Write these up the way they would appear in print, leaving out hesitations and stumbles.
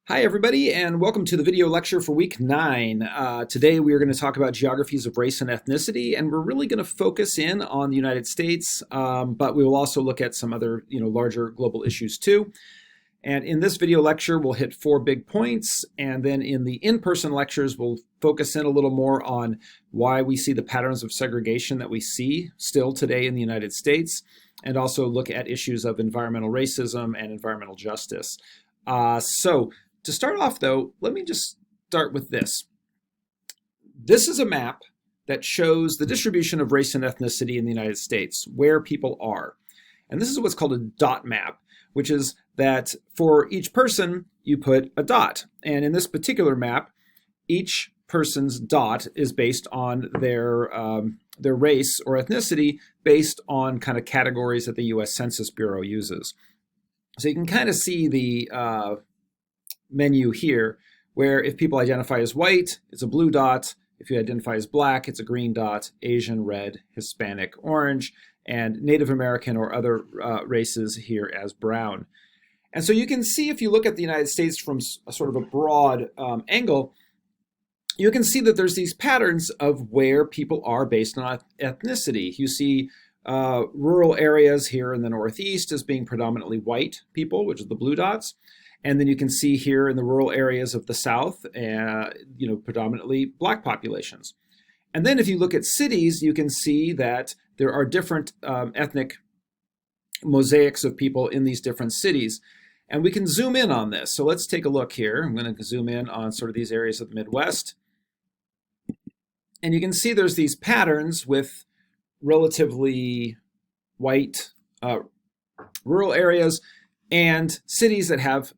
Hi everybody, and welcome to the video lecture for week 9. Today we are going to talk about geographies of race and ethnicity, and we're really going to focus in on the United States, but we will also look at some other larger global issues too. And in this video lecture we'll hit 4 big points, and then in the in-person lectures we'll focus in a little more on why we see the patterns of segregation that we see still today in the United States, and also look at issues of environmental racism and environmental justice. To start off though, let me just start with this. This is a map that shows the distribution of race and ethnicity in the United States, where people are. And this is what's called a dot map, which is that for each person you put a dot. And in this particular map, each person's dot is based on their race or ethnicity based on kind of categories that the US Census Bureau uses. So you can kind of see the menu here, where if people identify as white, it's a blue dot. If you identify as black, it's a green dot. Asian, red. Hispanic, orange. And Native American or other races here as brown. And so you can see, if you look at the United States from a sort of a broad angle, you can see that there's these patterns of where people are based on ethnicity. You see rural areas here in the Northeast as being predominantly white people, which is the blue dots. And then you can see here in the rural areas of the South, predominantly black populations. And then if you look at cities, you can see that there are different ethnic mosaics of people in these different cities. And we can zoom in on this. So let's take a look here. I'm going to zoom in on sort of these areas of the Midwest. And you can see there's these patterns with relatively white rural areas and cities that have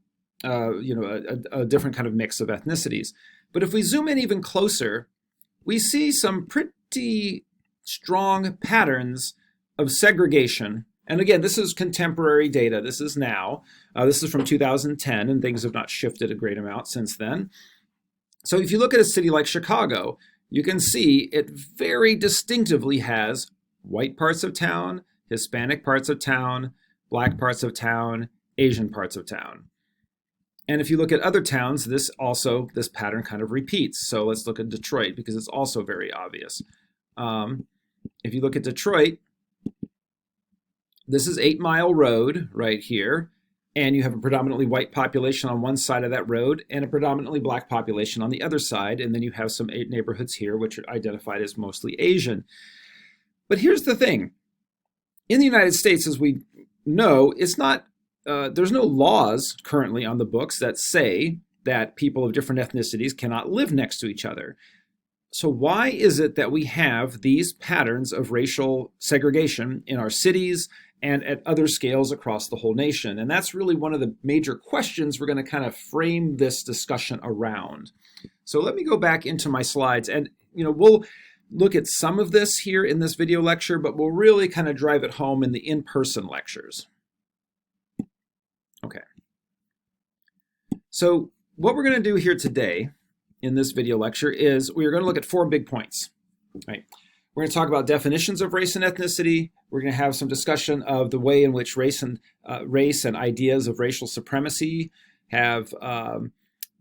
a different kind of mix of ethnicities. But if we zoom in even closer, we see some pretty strong patterns of segregation. And again, this is contemporary data. This is now. This is from 2010, and things have not shifted a great amount since then. So if you look at a city like Chicago, you can see it very distinctively has white parts of town, Hispanic parts of town, black parts of town, Asian parts of town. And if you look at other towns, this pattern kind of repeats. So let's look at Detroit, because it's also very obvious. If you look at Detroit, this is 8 Mile Road right here. And you have a predominantly white population on one side of that road and a predominantly black population on the other side. And then you have some 8 neighborhoods here, which are identified as mostly Asian. But here's the thing. In the United States, as we know, it's not there's no laws currently on the books that say that people of different ethnicities cannot live next to each other. So why is it that we have these patterns of racial segregation in our cities and at other scales across the whole nation? And that's really one of the major questions we're going to kind of frame this discussion around. So let me go back into my slides, and we'll look at some of this here in this video lecture, but we'll really kind of drive it home in the in-person lectures. Okay. So what we're going to do here today in this video lecture is we're going to look at 4 big points. Right? We're going to talk about definitions of race and ethnicity. We're going to have some discussion of the way in which race and ideas of racial supremacy have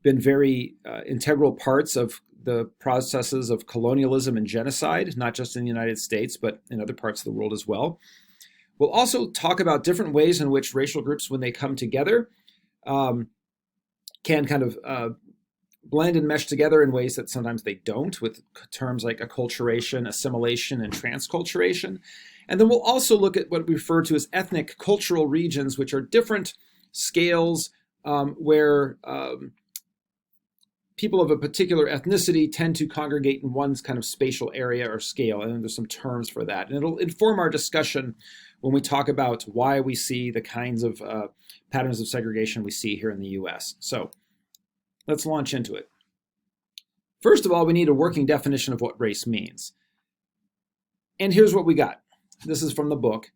been very integral parts of the processes of colonialism and genocide, not just in the United States, but in other parts of the world as well. We'll also talk about different ways in which racial groups, when they come together, can kind of blend and mesh together in ways that sometimes they don't, with terms like acculturation, assimilation, and transculturation. And then we'll also look at what we refer to as ethnic cultural regions, which are different scales where people of a particular ethnicity tend to congregate in one kind of spatial area or scale. And then there's some terms for that. And it'll inform our discussion when we talk about why we see the kinds of patterns of segregation we see here in the US. So let's launch into it. First of all, we need a working definition of what race means. And here's what we got. This is from the book.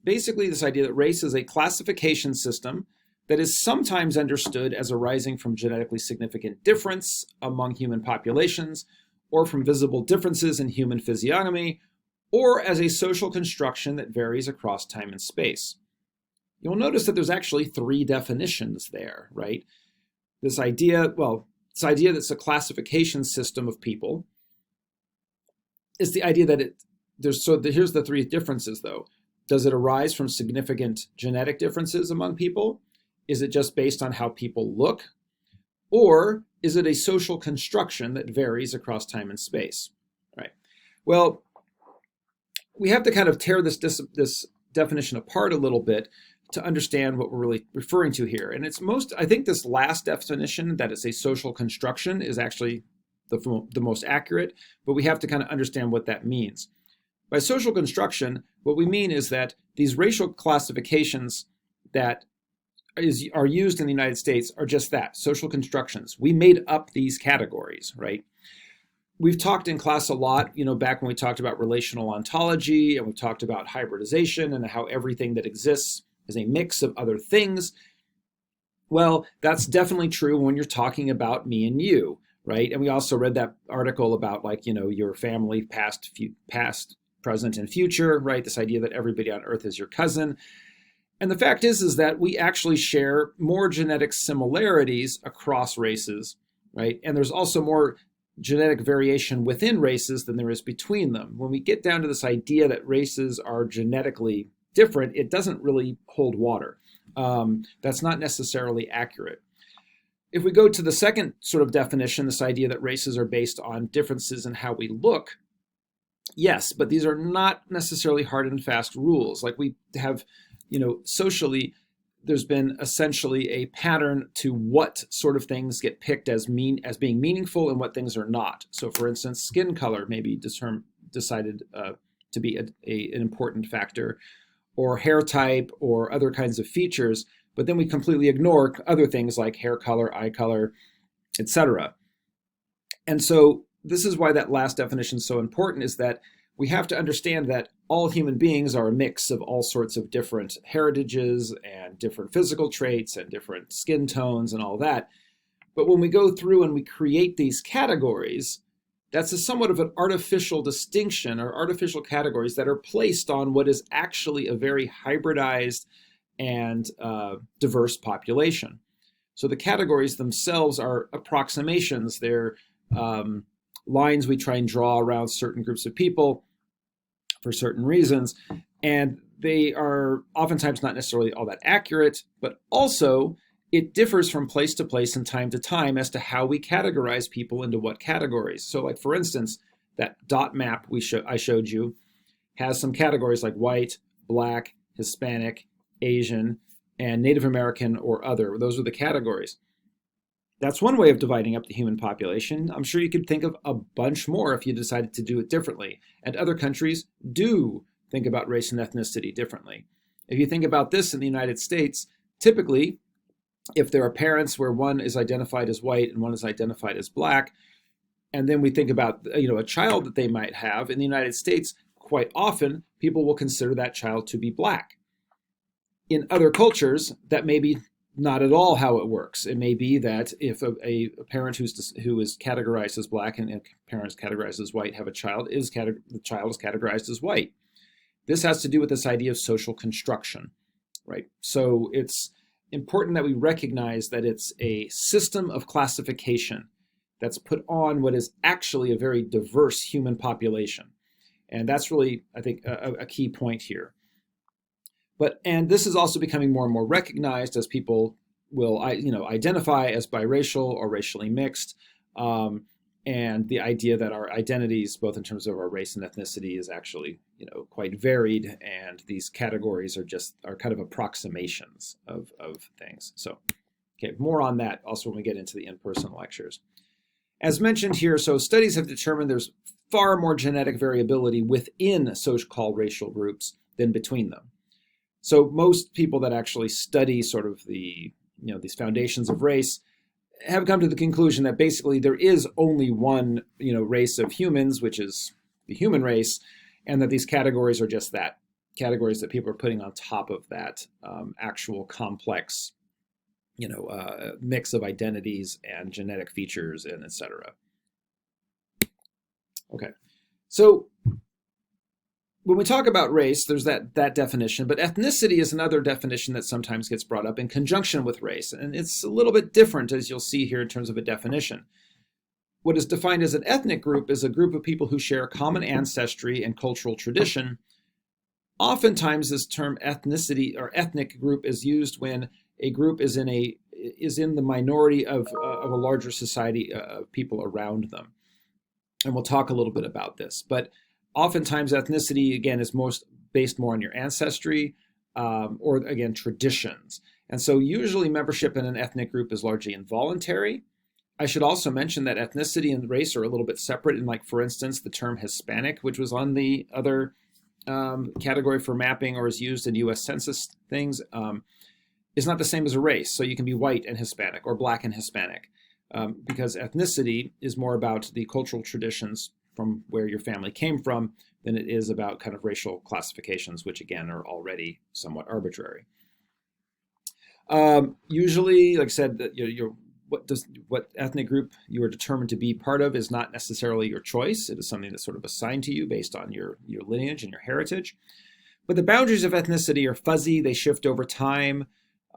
Basically, this idea that race is a classification system that is sometimes understood as arising from genetically significant difference among human populations, or from visible differences in human physiognomy, or as a social construction that varies across time and space. You'll notice that there's actually 3 definitions there, right? this idea that's a classification system of people. It's the idea that here's the three differences though. Does it arise from significant genetic differences among people? Is it just based on how people look? Or is it a social construction that varies across time and space? Right. Well, we have to kind of tear this definition apart a little bit to understand what we're really referring to here. And I think this last definition, that it's a social construction, is actually the most accurate, but we have to kind of understand what that means. By social construction, what we mean is that these racial classifications that are used in the United States are just that, social constructions. We made up these categories, right? We've talked in class a lot, back when we talked about relational ontology, and we talked about hybridization and how everything that exists is a mix of other things. Well, that's definitely true when you're talking about me and you, right? And we also read that article about your family, past, present, and future, right? This idea that everybody on Earth is your cousin. And the fact is that we actually share more genetic similarities across races, right? And there's also more genetic variation within races than there is between them. When we get down to this idea that races are genetically different, it doesn't really hold water. That's not necessarily accurate. If we go to the second sort of definition, this idea that races are based on differences in how we look, yes, but these are not necessarily hard and fast rules. Like we have, socially, there's been essentially a pattern to what sort of things get picked as being meaningful and what things are not. So for instance, skin color may be decided to be an important factor, or hair type, or other kinds of features, but then we completely ignore other things like hair color, eye color, etc. And so this is why that last definition is so important, is that we have to understand that all human beings are a mix of all sorts of different heritages and different physical traits and different skin tones and all that. But when we go through and we create these categories, that's somewhat of an artificial distinction, or artificial categories that are placed on what is actually a very hybridized and diverse population. So the categories themselves are approximations. They're lines we try and draw around certain groups of people for certain reasons, and they are oftentimes not necessarily all that accurate, but also it differs from place to place and time to time as to how we categorize people into what categories. So like, for instance, that dot map I showed you has some categories like white, black, Hispanic, Asian, and Native American or other. Those are the categories. That's one way of dividing up the human population. I'm sure you could think of a bunch more if you decided to do it differently. And other countries do think about race and ethnicity differently. If you think about this in the United States, typically, if there are parents where one is identified as white and one is identified as black, and then we think about a child that they might have in the United States, quite often people will consider that child to be black. In other cultures, that may be not at all how it works. It may be that if a parent who is categorized as black and a parent is categorized as white have a child, the child is categorized as white. This has to do with this idea of social construction, right? So it's important that we recognize that it's a system of classification that's put on what is actually a very diverse human population. And that's really, I think, a key point here. And this is also becoming more and more recognized as people will, identify as biracial or racially mixed, and the idea that our identities, both in terms of our race and ethnicity, is actually, quite varied, and these categories are kind of approximations of things. So, okay, more on that also when we get into the in-person lectures. As mentioned here, so studies have determined there's far more genetic variability within so-called racial groups than between them. So most people that actually study sort of these foundations of race have come to the conclusion that basically there is only one, race of humans, which is the human race, and that these categories are just that, categories that people are putting on top of that actual complex, mix of identities and genetic features and et cetera. Okay, so when we talk about race, there's that definition, but ethnicity is another definition that sometimes gets brought up in conjunction with race. And it's a little bit different, as you'll see here, in terms of a definition. What is defined as an ethnic group is a group of people who share common ancestry and cultural tradition. Oftentimes, this term ethnicity or ethnic group is used when a group is in the minority of a larger society of people around them. And we'll talk a little bit about this. But oftentimes, ethnicity, again, is based more on your ancestry or, again, traditions. And so usually membership in an ethnic group is largely involuntary. I should also mention that ethnicity and race are a little bit separate. In, like, for instance, the term Hispanic, which was on the other category for mapping or is used in U.S. Census things, is not the same as a race. So you can be white and Hispanic or black and Hispanic because ethnicity is more about the cultural traditions from where your family came from than it is about kind of racial classifications, which again are already somewhat arbitrary. Usually, like I said, that what ethnic group you are determined to be part of is not necessarily your choice. It is something that's sort of assigned to you based on your lineage and your heritage. But the boundaries of ethnicity are fuzzy. They shift over time.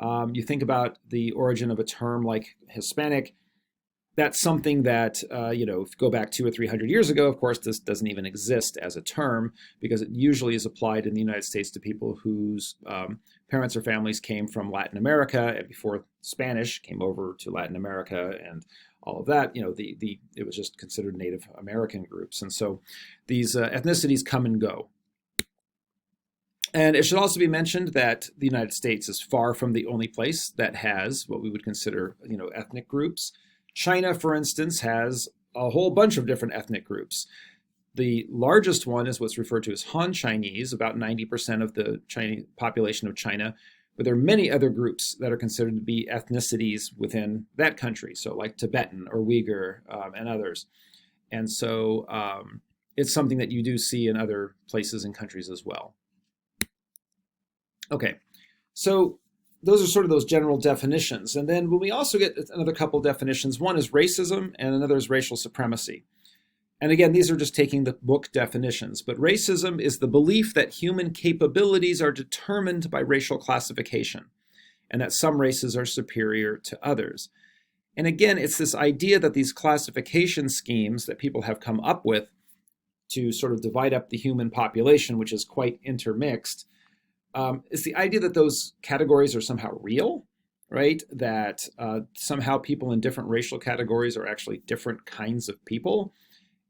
You think about the origin of a term like Hispanic. That's something that, if you go back 200 or 300 years ago, of course, this doesn't even exist as a term because it usually is applied in the United States to people whose parents or families came from Latin America and before Spanish came over to Latin America and all of that. It was just considered Native American groups. And so these ethnicities come and go. And it should also be mentioned that the United States is far from the only place that has what we would consider, ethnic groups. China, for instance, has a whole bunch of different ethnic groups. The largest one is what's referred to as Han Chinese, about 90% of the Chinese population of China. But there are many other groups that are considered to be ethnicities within that country, so like Tibetan or Uyghur and others. And so it's something that you do see in other places and countries as well. Okay, so those are sort of those general definitions. And then when we also get another couple definitions, one is racism and another is racial supremacy. And again, these are just taking the book definitions, but racism is the belief that human capabilities are determined by racial classification and that some races are superior to others. And again, it's this idea that these classification schemes that people have come up with to sort of divide up the human population, which is quite intermixed, is the idea that those categories are somehow real, right? That somehow people in different racial categories are actually different kinds of people,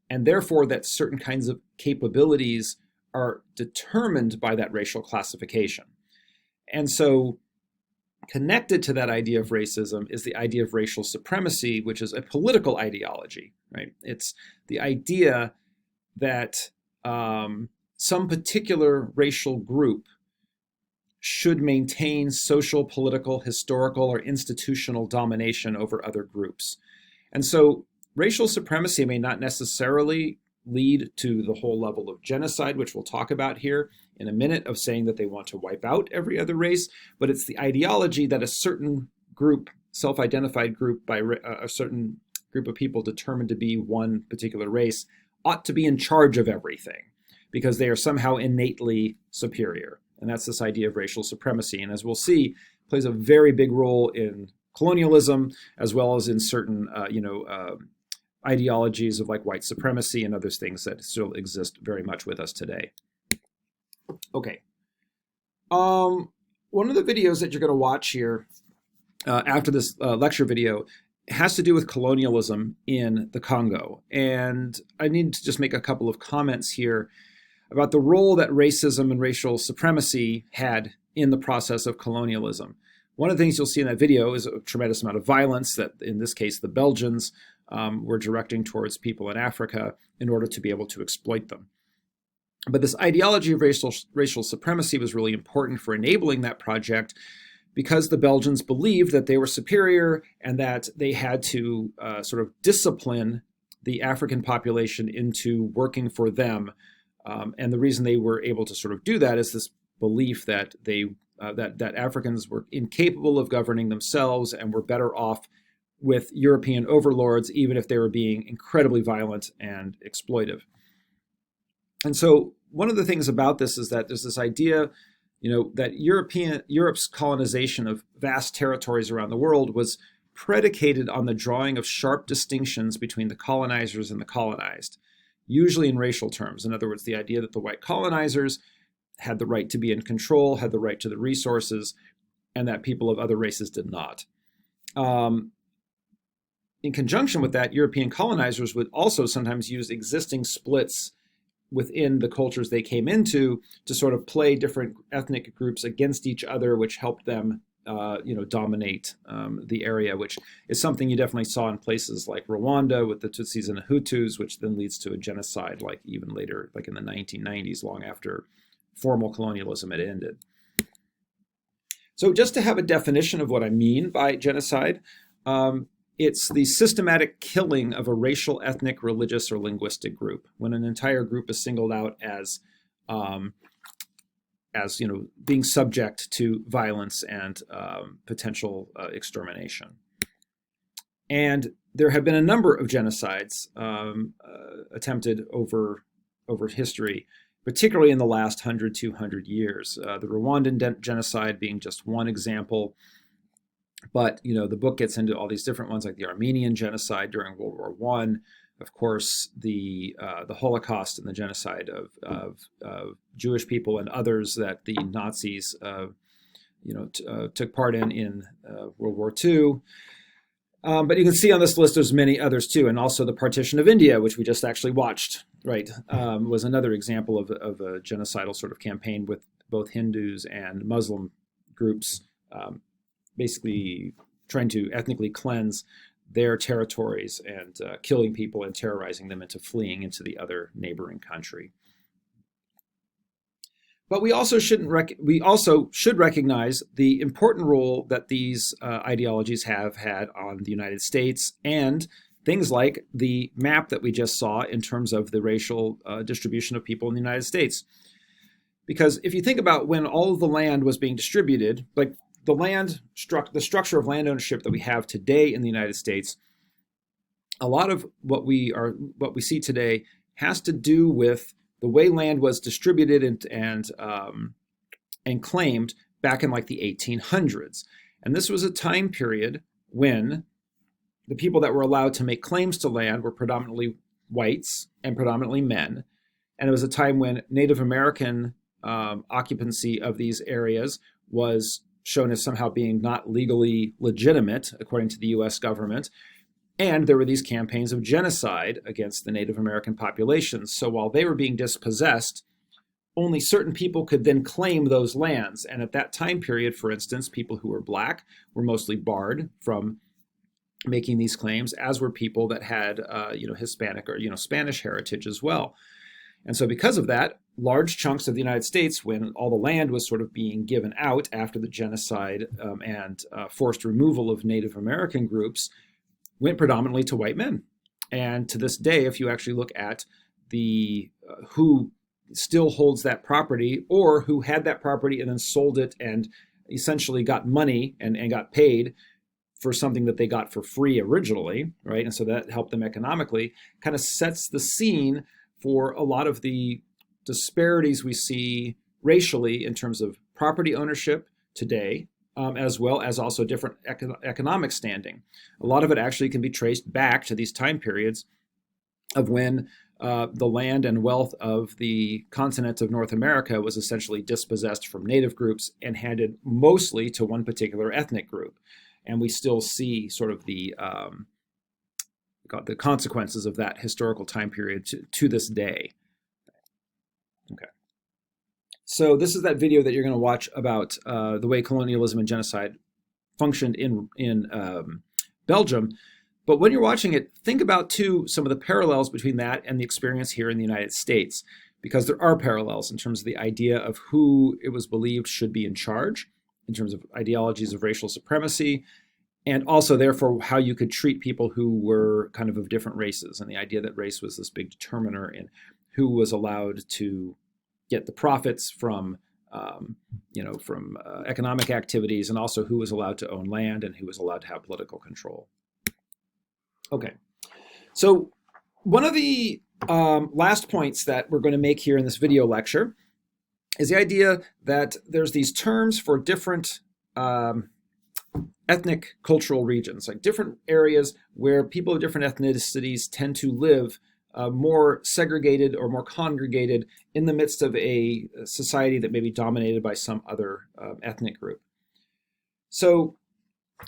and therefore that certain kinds of capabilities are determined by that racial classification. And so connected to that idea of racism is the idea of racial supremacy, which is a political ideology, right? It's the idea that some particular racial group should maintain social, political, historical, or institutional domination over other groups. And so racial supremacy may not necessarily lead to the whole level of genocide, which we'll talk about here in a minute, of saying that they want to wipe out every other race, but it's the ideology that a certain group, self-identified group by a certain group of people determined to be one particular race, ought to be in charge of everything because they are somehow innately superior. And that's this idea of racial supremacy. And as we'll see, plays a very big role in colonialism, as well as in certain, ideologies of like white supremacy and other things that still exist very much with us today. Okay. One of the videos that you're going to watch here after this lecture video has to do with colonialism in the Congo. And I need to just make a couple of comments here about the role that racism and racial supremacy had in the process of colonialism. One of the things you'll see in that video is a tremendous amount of violence that, in this case, the Belgians were directing towards people in Africa in order to be able to exploit them. But this ideology of racial supremacy was really important for enabling that project because the Belgians believed that they were superior and that they had to sort of discipline the African population into working for them. And the reason they were able to sort of do that is this belief that that Africans were incapable of governing themselves and were better off with European overlords, even if they were being incredibly violent and exploitive. And so one of the things about this is that there's this idea, that Europe's colonization of vast territories around the world was predicated on the drawing of sharp distinctions between the colonizers and the colonized, usually in racial terms. In other words, the idea that the white colonizers had the right to be in control, had the right to the resources, and that people of other races did not. In conjunction with that, European colonizers would also sometimes use existing splits within the cultures they came into to sort of play different ethnic groups against each other, which helped them dominate the area, which is something you definitely saw in places like Rwanda with the Tutsis and the Hutus, which then leads to a genocide, like even later, like in the 1990s, long after formal colonialism had ended. So just to have a definition of what I mean by genocide, it's the systematic killing of a racial, ethnic, religious, or linguistic group, when an entire group is singled out as being subject to violence and potential extermination. And there have been a number of genocides attempted over history, particularly in the last 100, 200 years. The Rwandan genocide being just one example. But the book gets into all these different ones, like the Armenian genocide during World War I, of course, the Holocaust and the genocide of Jewish people and others that the Nazis took part in World War II. But you can see on this list there's many others too, and also the partition of India, which we just actually watched, right, was another example of a genocidal sort of campaign with both Hindus and Muslim groups, basically trying to ethnically cleanse their territories and killing people and terrorizing them into fleeing into the other neighboring country. But we also should recognize the important role that these ideologies have had on the United States, and things like the map that we just saw in terms of the racial distribution of people in the United States. Because if you think about when all of the land was being distributed, like the structure of land ownership that we have today in the United States, a lot of what we see today has to do with the way land was distributed and claimed back in like the 1800s. And this was a time period when the people that were allowed to make claims to land were predominantly whites and predominantly men. And it was a time when Native American occupancy of these areas was shown as somehow being not legally legitimate, according to the US government. And there were these campaigns of genocide against the Native American populations. So while they were being dispossessed, only certain people could then claim those lands. And at that time period, for instance, people who were Black were mostly barred from making these claims, as were people that had Hispanic or Spanish heritage as well. And so because of that, large chunks of the United States, when all the land was sort of being given out after the genocide and forced removal of Native American groups, went predominantly to white men. And to this day, if you actually look at the who still holds that property, or who had that property and then sold it and essentially got money and got paid for something that they got for free originally, right? And so that helped them economically, kind of sets the scene for a lot of the disparities we see racially in terms of property ownership today, as well as also different economic standing. A lot of it actually can be traced back to these time periods of when the land and wealth of the continent of North America was essentially dispossessed from native groups and handed mostly to one particular ethnic group. And we still see sort of the consequences of that historical time period to this day. Okay. So this is that video that you're going to watch about the way colonialism and genocide functioned in Belgium. But when you're watching it, think about, too, some of the parallels between that and the experience here in the United States, because there are parallels in terms of the idea of who it was believed should be in charge, in terms of ideologies of racial supremacy, and also, therefore, how you could treat people who were kind of different races, and the idea that race was this big determiner in who was allowed to get the profits from economic activities, and also who was allowed to own land and who was allowed to have political control. Okay, so one of the last points that we're going to make here in this video lecture is the idea that there's these terms for different ethnic cultural regions, like different areas where people of different ethnicities tend to live more segregated or more congregated in the midst of a society that may be dominated by some other ethnic group. So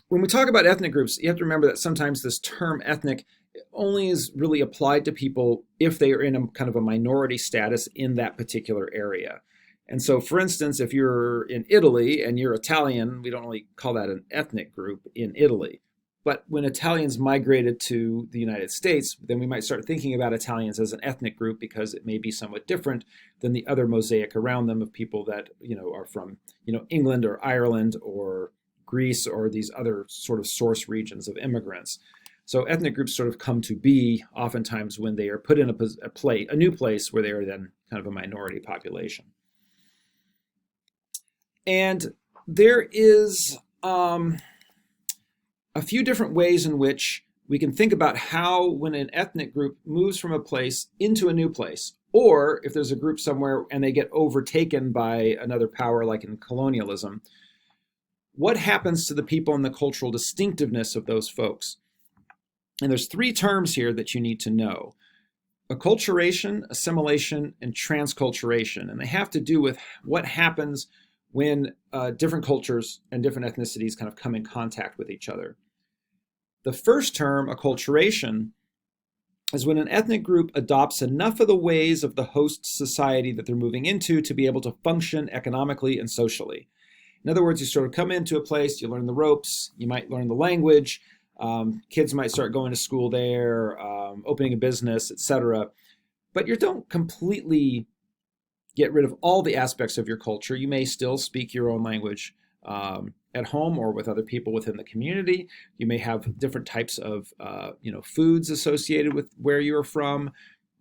when we talk about ethnic groups, you have to remember that sometimes this term ethnic only is really applied to people if they are in a kind of a minority status in that particular area. And so, for instance, if you're in Italy and you're Italian, we don't really call that an ethnic group in Italy. But when Italians migrated to the United States, then we might start thinking about Italians as an ethnic group because it may be somewhat different than the other mosaic around them of people that, are from, England or Ireland or Greece or these other sort of source regions of immigrants. So ethnic groups sort of come to be oftentimes when they are put in a new place where they are then kind of a minority population. And there is a few different ways in which we can think about how when an ethnic group moves from a place into a new place, or if there's a group somewhere and they get overtaken by another power like in colonialism, what happens to the people and the cultural distinctiveness of those folks? And there's three terms here that you need to know: acculturation, assimilation, and transculturation. And they have to do with what happens when different cultures and different ethnicities kind of come in contact with each other. The first term, acculturation, is when an ethnic group adopts enough of the ways of the host society that they're moving into to be able to function economically and socially. In other words, you sort of come into a place, you learn the ropes, you might learn the language, kids might start going to school there, opening a business, etc. But you don't completely get rid of all the aspects of your culture. You may still speak your own language at home or with other people within the community. You may have different types of foods associated with where you're from,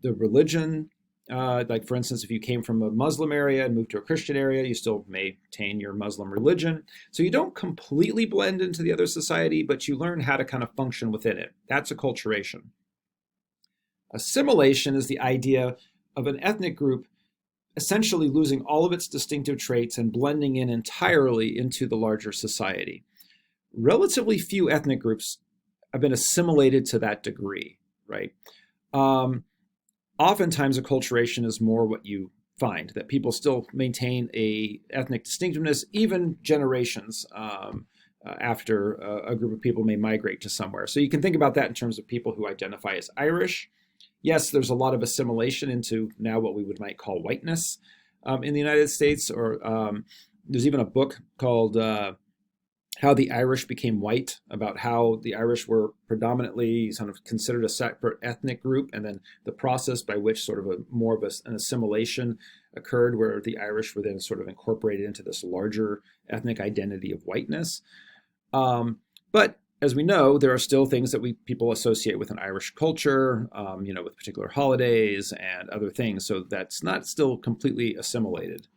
the religion. Like, for instance, if you came from a Muslim area and moved to a Christian area, you still maintain your Muslim religion. So you don't completely blend into the other society, but you learn how to kind of function within it. That's acculturation. Assimilation is the idea of an ethnic group essentially losing all of its distinctive traits and blending in entirely into the larger society. Relatively few ethnic groups have been assimilated to that degree, right? Oftentimes, acculturation is more what you find, that people still maintain a ethnic distinctiveness, even generations after a group of people may migrate to somewhere. So you can think about that in terms of people who identify as Irish. Yes, there's a lot of assimilation into now what we might call whiteness in the United States, or there's even a book called How the Irish Became White, about how the Irish were predominantly sort of considered a separate ethnic group, and then the process by which sort of more of an assimilation occurred, where the Irish were then sort of incorporated into this larger ethnic identity of whiteness. But as we know, there are still things that people associate with an Irish culture, with particular holidays and other things. So that's not still completely assimilated.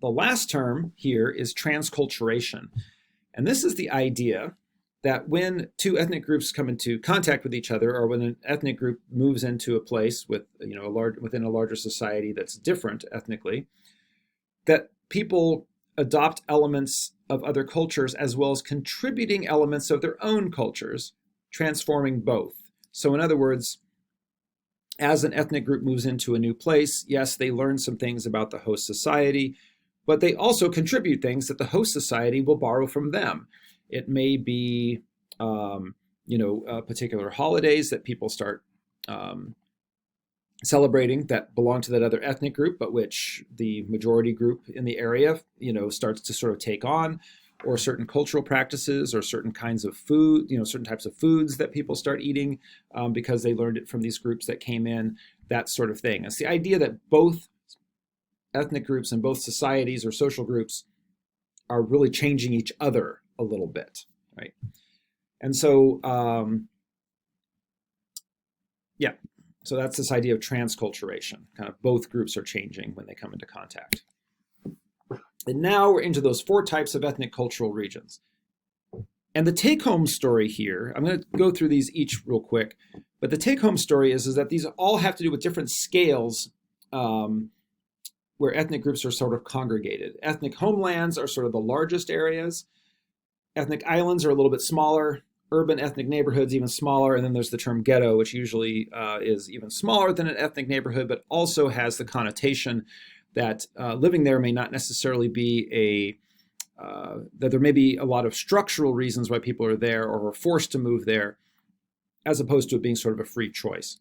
The last term here is transculturation. And this is the idea that when two ethnic groups come into contact with each other, or when an ethnic group moves into a place with, within a larger society that's different ethnically, that people adopt elements of other cultures as well as contributing elements of their own cultures, transforming both. So in other words, as an ethnic group moves into a new place, yes, they learn some things about the host society, but they also contribute things that the host society will borrow from them. It may be, particular holidays that people start celebrating that belong to that other ethnic group, but which the majority group in the area, starts to sort of take on, or certain cultural practices or certain kinds of food, certain types of foods that people start eating because they learned it from these groups that came in, that sort of thing. It's the idea that both ethnic groups and both societies or social groups are really changing each other a little bit, right? And so, so that's this idea of transculturation. Kind of both groups are changing when they come into contact. And now we're into those four types of ethnic cultural regions. And the take-home story here, I'm going to go through these each real quick, But the take-home story is that these all have to do with different scales where ethnic groups are sort of congregated. Ethnic homelands are sort of the largest areas. Ethnic islands are a little bit smaller. Urban ethnic neighborhoods even smaller. And then there's the term ghetto, which usually is even smaller than an ethnic neighborhood, but also has the connotation that living there may not necessarily be that there may be a lot of structural reasons why people are there or are forced to move there, as opposed to it being sort of a free choice.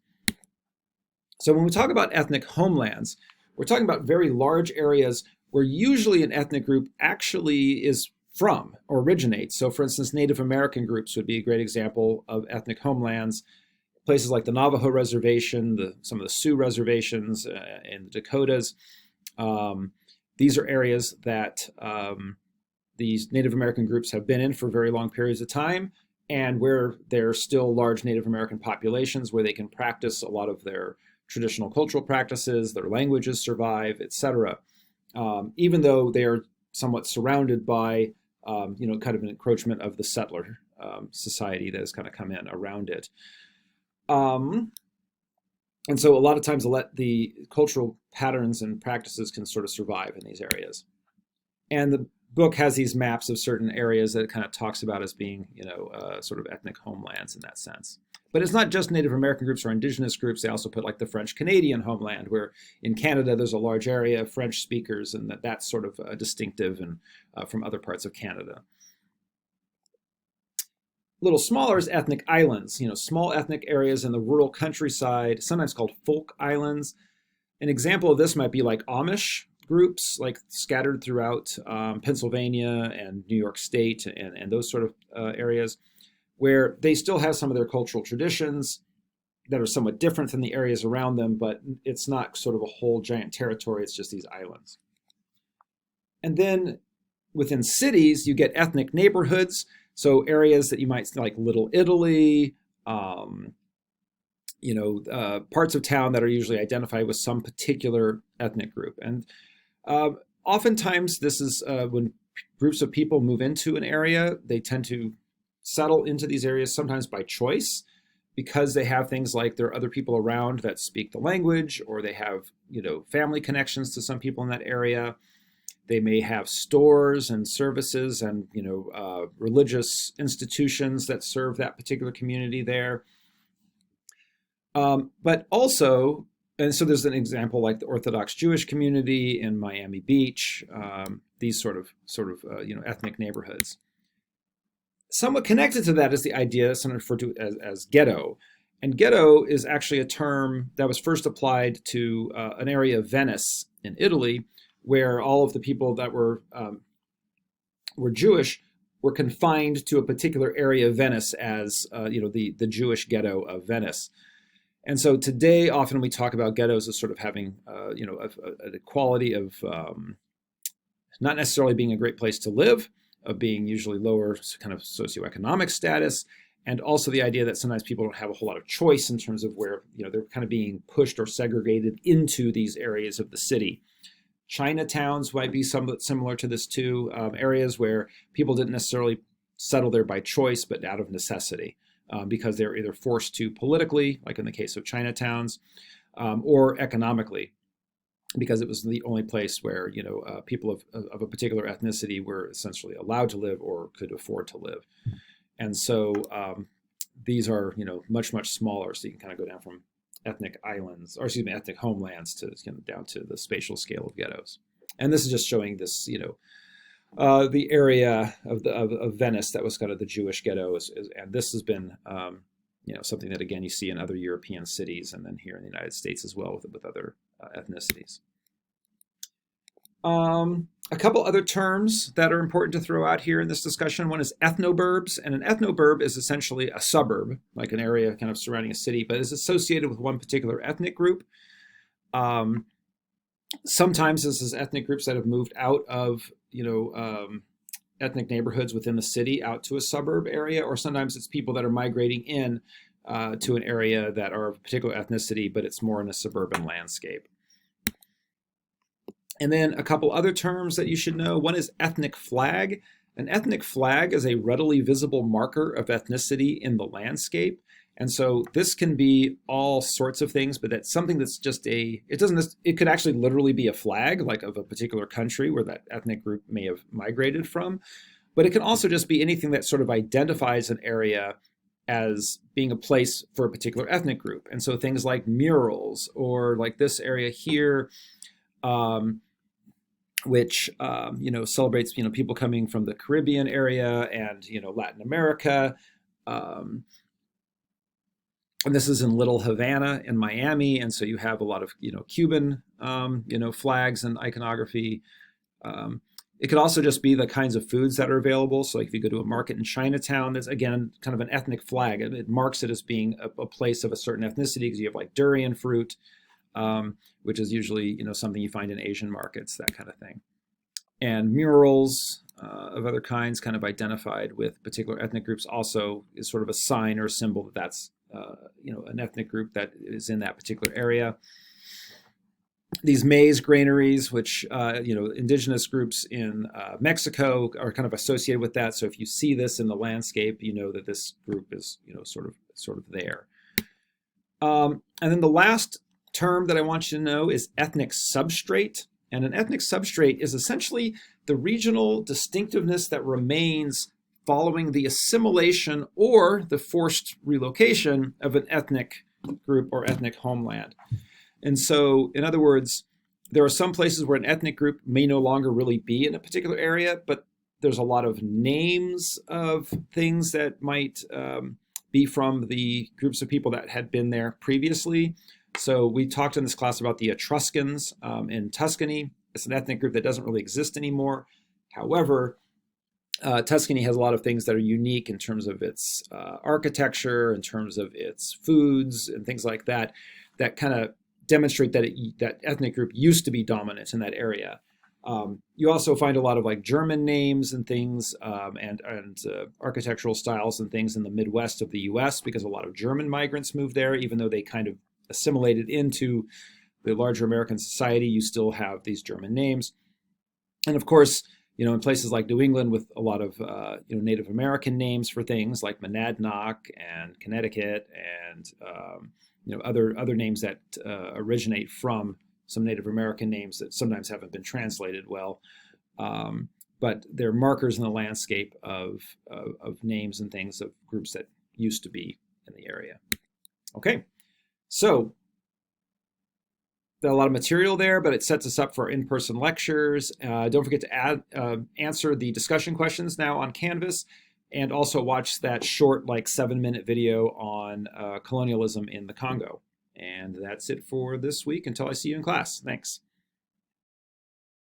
So when we talk about ethnic homelands, we're talking about very large areas where usually an ethnic group actually is from or originates. So for instance, Native American groups would be a great example of ethnic homelands. Places like the Navajo Reservation, some of the Sioux reservations in the Dakotas. These are areas that these Native American groups have been in for very long periods of time, and where there are still large Native American populations where they can practice a lot of their traditional cultural practices, their languages survive, etc. Even though they are somewhat surrounded by, kind of an encroachment of the settler society that has kind of come in around it. And so a lot of times the cultural patterns and practices can sort of survive in these areas. And the book has these maps of certain areas that it kind of talks about as being, sort of ethnic homelands in that sense. But it's not just Native American groups or indigenous groups. They also put like the French Canadian homeland, where in Canada there's a large area of French speakers, and that's sort of distinctive and from other parts of Canada. A little smaller is ethnic islands, small ethnic areas in the rural countryside, sometimes called folk islands. An example of this might be like Amish groups, like scattered throughout Pennsylvania and New York State and those sort of areas, where they still have some of their cultural traditions that are somewhat different than the areas around them, but it's not sort of a whole giant territory, it's just these islands. And then within cities, you get ethnic neighborhoods, so areas that you might see like Little Italy, parts of town that are usually identified with some particular ethnic group. And oftentimes this is when groups of people move into an area, they tend to settle into these areas sometimes by choice, because they have things like there are other people around that speak the language, or they have family connections to some people in that area. They may have stores and services and religious institutions that serve that particular community there. But also, and so there's an example like the Orthodox Jewish community in Miami Beach, these sort of ethnic neighborhoods. Somewhat connected to that is the idea, sometimes referred to as ghetto. And ghetto is actually a term that was first applied to an area of Venice in Italy, where all of the people that were Jewish were confined to a particular area of Venice as the Jewish ghetto of Venice. And so today, often we talk about ghettos as sort of having a quality of not necessarily being a great place to live, of being usually lower kind of socioeconomic status, and also the idea that sometimes people don't have a whole lot of choice in terms of where they're kind of being pushed or segregated into these areas of the city. Chinatowns might be somewhat similar to this too, areas where people didn't necessarily settle there by choice, but out of necessity, because they're either forced to politically, like in the case of Chinatowns, or economically, because it was the only place where people of a particular ethnicity were essentially allowed to live or could afford to live. And so these are much smaller, so you can kind of go down from ethnic homelands to down to the spatial scale of ghettos. And this is just showing this the area of Venice that was kind of the Jewish ghetto, and this has been something that again you see in other European cities, and then here in the United States as well with other ethnicities. A couple other terms that are important to throw out here in this discussion. One is ethnoburbs, and an ethnoburb is essentially a suburb, like an area kind of surrounding a city, but is associated with one particular ethnic group. Sometimes this is ethnic groups that have moved out of ethnic neighborhoods within the city out to a suburb area, or sometimes it's people that are migrating in to an area that are of a particular ethnicity, but it's more in a suburban landscape. And then a couple other terms that you should know. One is ethnic flag. An ethnic flag is a readily visible marker of ethnicity in the landscape. And so this can be all sorts of things, but that's something that's just it could actually literally be a flag, like of a particular country where that ethnic group may have migrated from. But it can also just be anything that sort of identifies an area as being a place for a particular ethnic group. And so things like murals, or like this area here, which celebrates people coming from the Caribbean area and Latin America. And this is in Little Havana in Miami, and so you have a lot of Cuban flags and iconography. It could also just be the kinds of foods that are available. So like if you go to a market in Chinatown, that's again kind of an ethnic flag. It marks it as being a place of a certain ethnicity, because you have like durian fruit, which is usually something you find in Asian markets, that kind of thing. And murals of other kinds, kind of identified with particular ethnic groups, also is sort of a sign or a symbol that that's an ethnic group that is in that particular area. These maize granaries, which indigenous groups in Mexico are kind of associated with that. So if you see this in the landscape, you know that this group is sort of there. And then the last term that I want you to know is ethnic substrate. And an ethnic substrate is essentially the regional distinctiveness that remains following the assimilation or the forced relocation of an ethnic group or ethnic homeland. And so, in other words, there are some places where an ethnic group may no longer really be in a particular area, but there's a lot of names of things that might be from the groups of people that had been there previously. So we talked in this class about the Etruscans in Tuscany. It's an ethnic group that doesn't really exist anymore. However, Tuscany has a lot of things that are unique in terms of its architecture, in terms of its foods and things like that, that kind of demonstrate that that ethnic group used to be dominant in that area. You also find a lot of like German names and things, and architectural styles and things in the Midwest of the U.S. because a lot of German migrants moved there, even though they kind of assimilated into the larger American society. You still have these German names, and of course, in places like New England with a lot of Native American names for things like Monadnock and Connecticut and other names that originate from some Native American names that sometimes haven't been translated well, but they're markers in the landscape of names and things of groups that used to be in the area. Okay, so a lot of material there, but it sets us up for in-person lectures. Don't forget to answer the discussion questions now on Canvas, and also watch that short, like 7-minute video on colonialism in the Congo. And that's it for this week until I see you in class. Thanks.